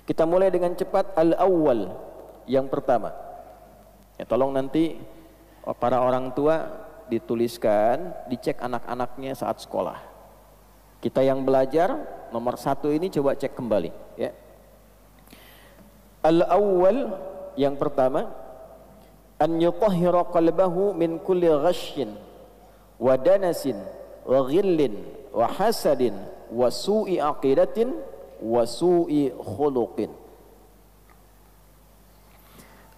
Kita mulai dengan cepat. Al-awwal, yang pertama. Ya, tolong nanti para orang tua dituliskan, dicek anak-anaknya saat sekolah. Kita yang belajar nomor 1 ini coba cek kembali ya. Al-awwal, yang pertama, an yutahhira qalbahu min kulli ghasyin wa danasin wa ghillin wa hasadin wa su'i aqidatin wa su'i khuluqin.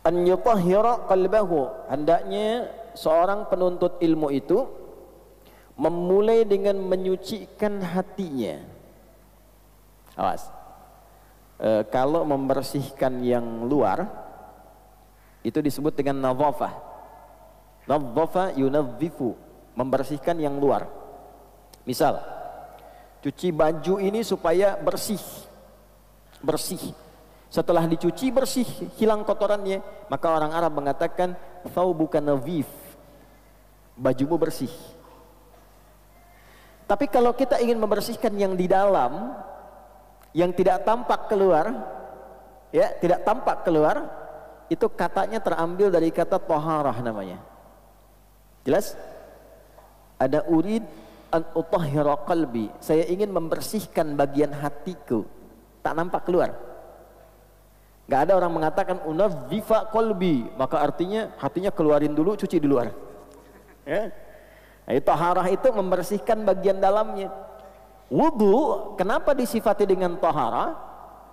An yutahhira qalbahu, hendaknya seorang penuntut ilmu itu memulai dengan menyucikan hatinya. Awas, kalau membersihkan yang luar itu disebut dengan nadhafah. Nadhafa yunadzifu, membersihkan yang luar. Misal, cuci baju ini supaya bersih. Setelah dicuci bersih, hilang kotorannya, maka orang Arab mengatakan thawbuka nadhif, bajumu bersih. Tapi kalau kita ingin membersihkan yang di dalam, yang tidak tampak keluar, ya, tidak tampak keluar, itu katanya terambil dari kata taharah namanya. Jelas? Ada urid an utahhira qalbi, saya ingin membersihkan bagian hatiku, tak nampak keluar. Gak ada orang mengatakan unadzifa qalbi, maka artinya hatinya keluarin dulu, cuci di luar. Ya. Nah, taharah itu membersihkan bagian dalamnya. Wudu, kenapa disifati dengan taharah?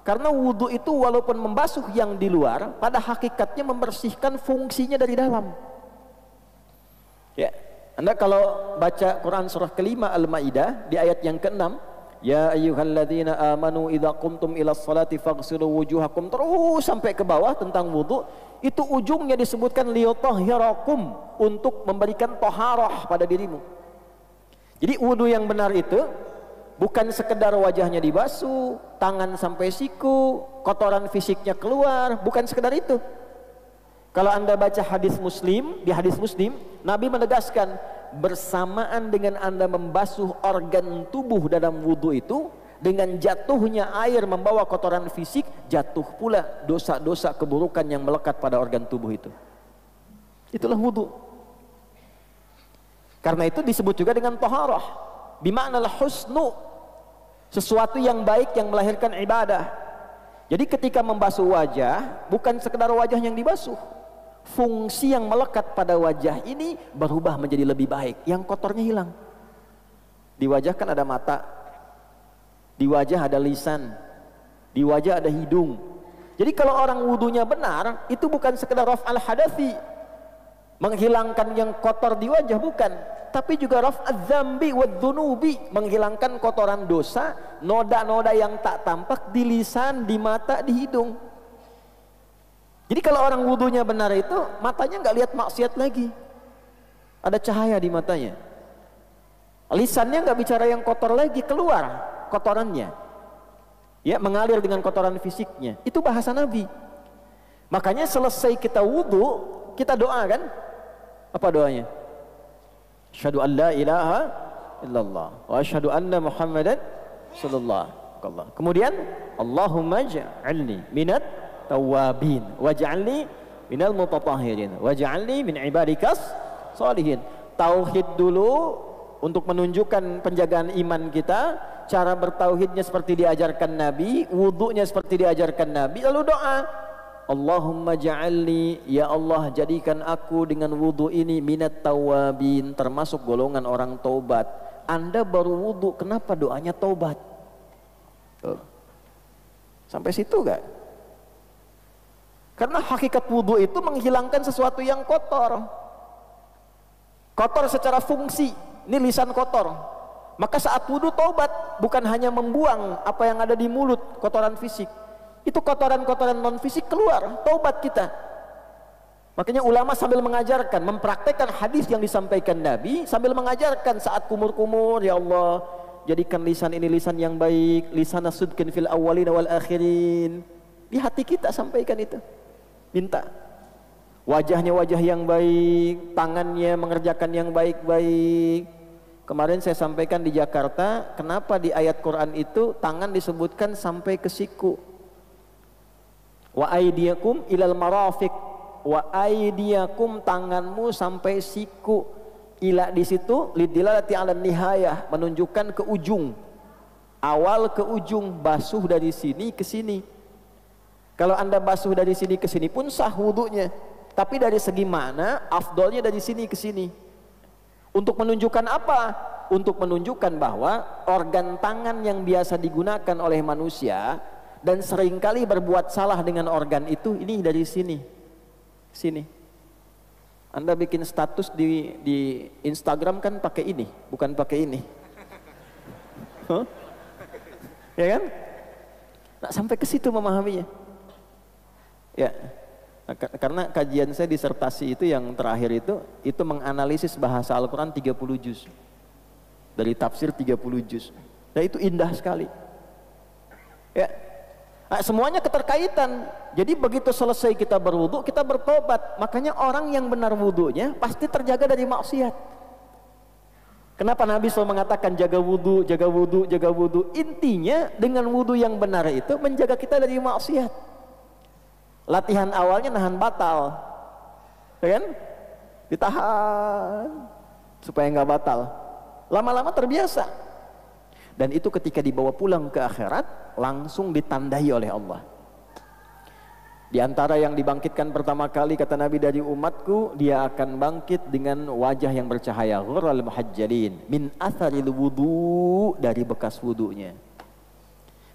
Karena wudu itu walaupun membasuh yang di luar, pada hakikatnya membersihkan fungsinya dari dalam. Ya, Anda kalau baca Quran surah kelima Al-Maidah di ayat yang ke-6, ya ayyuhalladzina amanu idza qumtum ilas salati faghsilu wujuhakum, terus sampai ke bawah tentang wudu, itu ujungnya disebutkan liyutahhirakum, untuk memberikan taharah pada dirimu. Jadi wudu yang benar itu bukan sekedar wajahnya dibasuh, tangan sampai siku, kotoran fisiknya keluar, bukan sekedar itu. Kalau Anda baca hadis Muslim, di hadis Muslim Nabi menegaskan, bersamaan dengan Anda membasuh organ tubuh dalam wudu itu, dengan jatuhnya air membawa kotoran fisik, jatuh pula dosa-dosa keburukan yang melekat pada organ tubuh itu. Itulah wudu. Karena itu disebut juga dengan taharah, bima'nal husnu, sesuatu yang baik yang melahirkan ibadah. Jadi ketika membasuh wajah, bukan sekedar wajah yang dibasuh, fungsi yang melekat pada wajah ini berubah menjadi lebih baik, yang kotornya hilang. Di wajah kan ada mata, di wajah ada lisan, di wajah ada hidung. Jadi kalau orang wudunya benar, itu bukan sekedar raf'al hadathi, menghilangkan yang kotor di wajah, bukan, tapi juga raf'adz dzambi wadzunubi, menghilangkan kotoran dosa, noda-noda yang tak tampak di lisan, di mata, di hidung. Jadi kalau orang wudunya benar itu, matanya nggak lihat maksiat lagi, ada cahaya di matanya. Lisannya nggak bicara yang kotor lagi, keluar kotorannya, ya, mengalir dengan kotoran fisiknya. Itu bahasa Nabi. Makanya selesai kita wudu, kita doa kan? Apa doanya? Asyhadu an la ilaha illallah wa asyhadu anna Muhammadan sallallahu alaihi wasallam. Kemudian Allahumma ja'alni minat tawabin waj'alni minal mutatahhirin waj'alni min ibadikas sholihin. Tauhid dulu untuk menunjukkan penjagaan iman kita, cara bertauhidnya seperti diajarkan Nabi, wudunya seperti diajarkan Nabi, lalu doa Allahumma ja'alni, ya Allah jadikan aku dengan wudu ini minat tawabin, termasuk golongan orang taubat. Anda baru wudu, kenapa doanya taubat? Sampai situ gak? Karena hakikat wudu itu menghilangkan sesuatu yang kotor. Kotor secara fungsi, ini lisan kotor. Maka saat wudu taubat, bukan hanya membuang apa yang ada di mulut, kotoran fisik. Itu kotoran-kotoran non fisik keluar, taubat kita. Makanya ulama sambil mengajarkan, mempraktekkan hadis yang disampaikan Nabi, sambil mengajarkan saat kumur-kumur, ya Allah jadikan lisan ini lisan yang baik, lisan sudkin fil awwalin wal akhirin. Di hati kita sampaikan itu, minta wajahnya wajah yang baik, tangannya mengerjakan yang baik-baik. Kemarin saya sampaikan di Jakarta, kenapa di ayat Quran itu tangan disebutkan sampai ke siku. Wa aydiyakum ilal marafiq, wa aydiyakum tanganmu sampai siku. Ila di situ lidilalati 'ala nihayah, menunjukkan ke ujung. Awal ke ujung, basuh dari sini ke sini. Kalau Anda basuh dari sini ke sini pun sah wudunya. Tapi dari segi mana? Afdolnya dari sini ke sini. Untuk menunjukkan apa? Untuk menunjukkan bahwa organ tangan yang biasa digunakan oleh manusia dan seringkali berbuat salah dengan organ itu, ini dari sini. Sini. Anda bikin status di Instagram kan pakai ini, bukan pakai ini. Huh? Ya kan? Nah, sampai ke situ memahaminya. Ya. Nah, karena kajian saya disertasi itu yang terakhir itu menganalisis bahasa Al-Quran 30 juz. Dari tafsir 30 juz. Nah, itu indah sekali. Ya. Nah, semuanya keterkaitan. Jadi begitu selesai kita berwudu, kita bertobat. Makanya orang yang benar wudunya pasti terjaga dari maksiat. Kenapa Nabi SAW mengatakan jaga wudu, jaga wudu, jaga wudu? Intinya dengan wudu yang benar itu menjaga kita dari maksiat. Latihan awalnya nahan batal, ya kan? Ditahan supaya nggak batal. Lama-lama terbiasa. Dan itu ketika dibawa pulang ke akhirat langsung ditandai oleh Allah. Di antara yang dibangkitkan pertama kali kata Nabi dari umatku, dia akan bangkit dengan wajah yang bercahaya, ghurral muhajjalin min atharil wudu, dari bekas wudunya.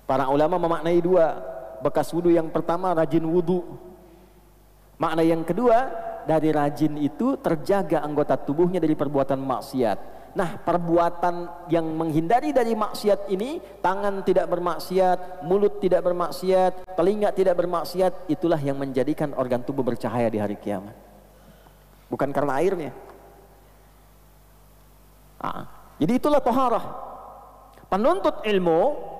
Para ulama memaknai dua. Bekas wudu yang pertama rajin wudu. Makna yang kedua, dari rajin itu terjaga anggota tubuhnya dari perbuatan maksiat. Nah, perbuatan yang menghindari dari maksiat ini, tangan tidak bermaksiat, mulut tidak bermaksiat, telinga tidak bermaksiat, itulah yang menjadikan organ tubuh bercahaya di hari kiamat. Bukan karena airnya. Jadi itulah taharah. Penuntut ilmu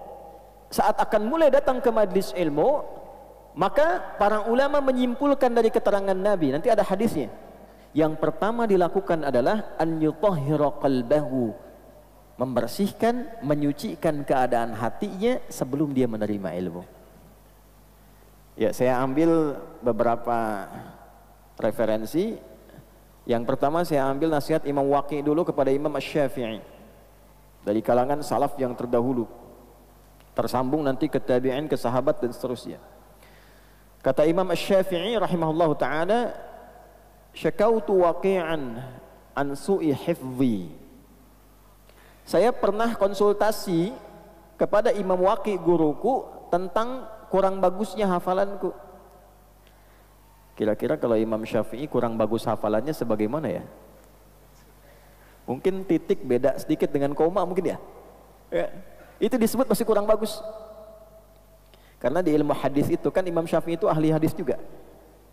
saat akan mulai datang ke majlis ilmu, maka para ulama menyimpulkan dari keterangan Nabi, nanti ada hadisnya. Yang pertama dilakukan adalah an yutahhira qalbahu, membersihkan, menyucikan keadaan hatinya sebelum dia menerima ilmu. Ya, saya ambil beberapa referensi. Yang pertama saya ambil nasihat Imam Waqi dulu kepada Imam Asy-Syafi'i dari kalangan salaf yang terdahulu. Tersambung nanti ke tabi'in, ke sahabat dan seterusnya. Kata Imam Asy-Syafi'i rahimahullahu taala, syakautu waqi'an an su'i hifdhi. Saya pernah konsultasi kepada Imam Waqi guruku tentang kurang bagusnya hafalanku. Kira-kira kalau Imam Syafi'i kurang bagus hafalannya sebagaimana ya? Mungkin titik beda sedikit dengan koma mungkin ya? Ya. Itu disebut masih kurang bagus. Karena di ilmu hadis itu kan Imam Syafi'i itu ahli hadis juga.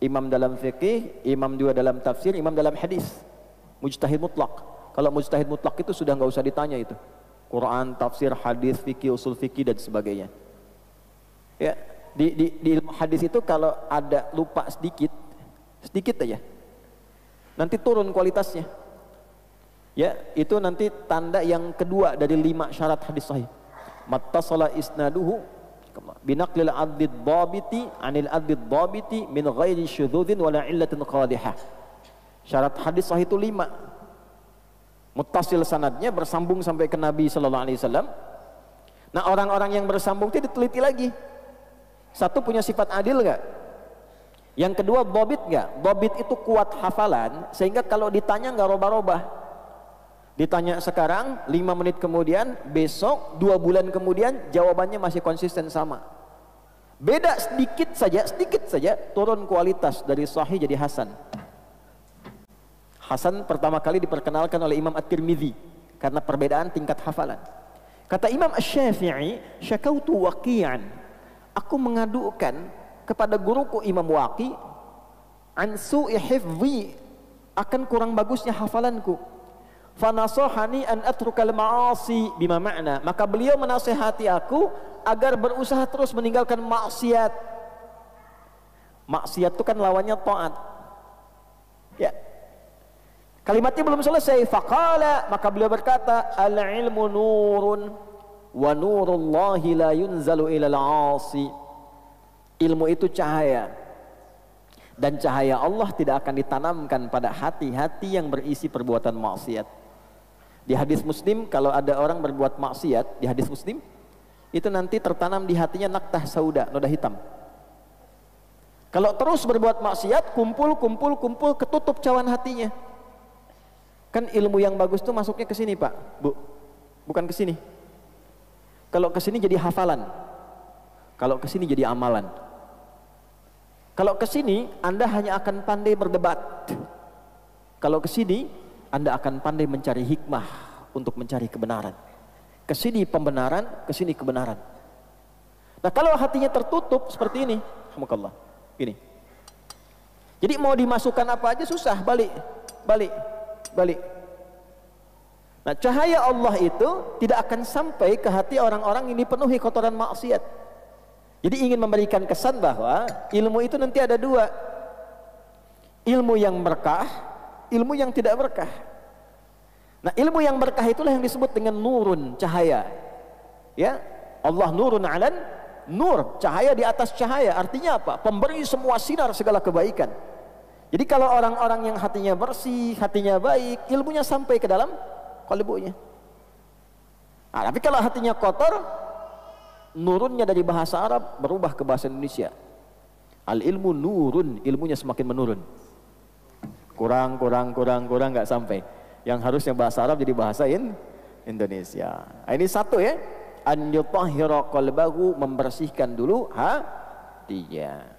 Imam dalam fikih, imam juga dalam tafsir, imam dalam hadis. Mujtahid mutlak. Kalau mujtahid mutlak itu sudah nggak usah ditanya itu. Quran, tafsir, hadis, fikih, usul fikih dan sebagainya. Ya, di ilmu hadis itu kalau ada lupa sedikit aja, nanti turun kualitasnya. Ya, itu nanti tanda yang kedua dari 5 syarat hadis sahih. Mattasala isnaduhu binaqlil adid dhabiti anil adid dhabiti min ghairi syudzudin wala illatin qadihah. Syarat hadis sahih itu 5. Muttasil sanadnya, bersambung sampai ke Nabi sallallahu alaihi wasallam. Nah, orang-orang yang bersambung itu diteliti lagi. Satu, punya sifat adil enggak? Yang kedua, dhabit enggak? Dhabit itu kuat hafalan sehingga kalau ditanya enggak robah-robah. Ditanya sekarang, 5 menit kemudian, besok, 2 bulan kemudian, jawabannya masih konsisten sama. Beda sedikit saja, turun kualitas dari sahih jadi hasan. Hasan pertama kali diperkenalkan oleh Imam At-Tirmidzi karena perbedaan tingkat hafalan. Kata Imam Asy-Syafi'i, syakautu waqi'an, aku mengadukan kepada guruku Imam Waqi an su'i hifdhi, akan kurang bagusnya hafalanku. Fanasahani an atrukal ma'asi bima ma'na, maka beliau menasihati aku agar berusaha terus meninggalkan maksiat. Maksiat itu kan lawannya taat. Ya. Kalimatnya belum selesai. Faqala, maka beliau berkata, al-ilmu nurun wa nurullahi la yunzalu ilal 'asi. Ilmu itu cahaya. Dan cahaya Allah tidak akan ditanamkan pada hati-hati yang berisi perbuatan maksiat. Di hadis Muslim, kalau ada orang berbuat maksiat, di hadis Muslim, itu nanti tertanam di hatinya naktah sauda, noda hitam. Kalau terus berbuat maksiat, kumpul, ketutup cawan hatinya. Kan ilmu yang bagus itu masuknya ke sini, Pak, Bu. Bukan ke sini. Kalau ke sini jadi hafalan. Kalau ke sini jadi amalan. Kalau ke sini Anda hanya akan pandai berdebat. Kalau ke sini Anda akan pandai mencari hikmah untuk mencari kebenaran. Ke sini pembenaran, ke sini kebenaran. Nah, kalau hatinya tertutup seperti ini, alhamdulillah, ini. Jadi mau dimasukkan apa aja susah, balik. Nah, cahaya Allah itu tidak akan sampai ke hati orang-orang yang dipenuhi kotoran maksiat. Jadi ingin memberikan kesan bahwa ilmu itu nanti ada dua. Ilmu yang berkah, ilmu yang tidak berkah. Nah, ilmu yang berkah itulah yang disebut dengan nurun, cahaya. Ya, Allah nurun alan nur, cahaya di atas cahaya. Artinya apa? Pemberi semua sinar segala kebaikan. Jadi kalau orang-orang yang hatinya bersih, hatinya baik, ilmunya sampai ke dalam qalbunya. Nah, tapi kalau hatinya kotor, nurunnya dari bahasa Arab berubah ke bahasa Indonesia. Al ilmu nurun, ilmunya semakin menurun. Kurang nggak sampai. Yang harusnya bahasa Arab jadi bahasa Indonesia. Nah, ini satu ya. An yutahhira qalbahu, membersihkan dulu hatinya.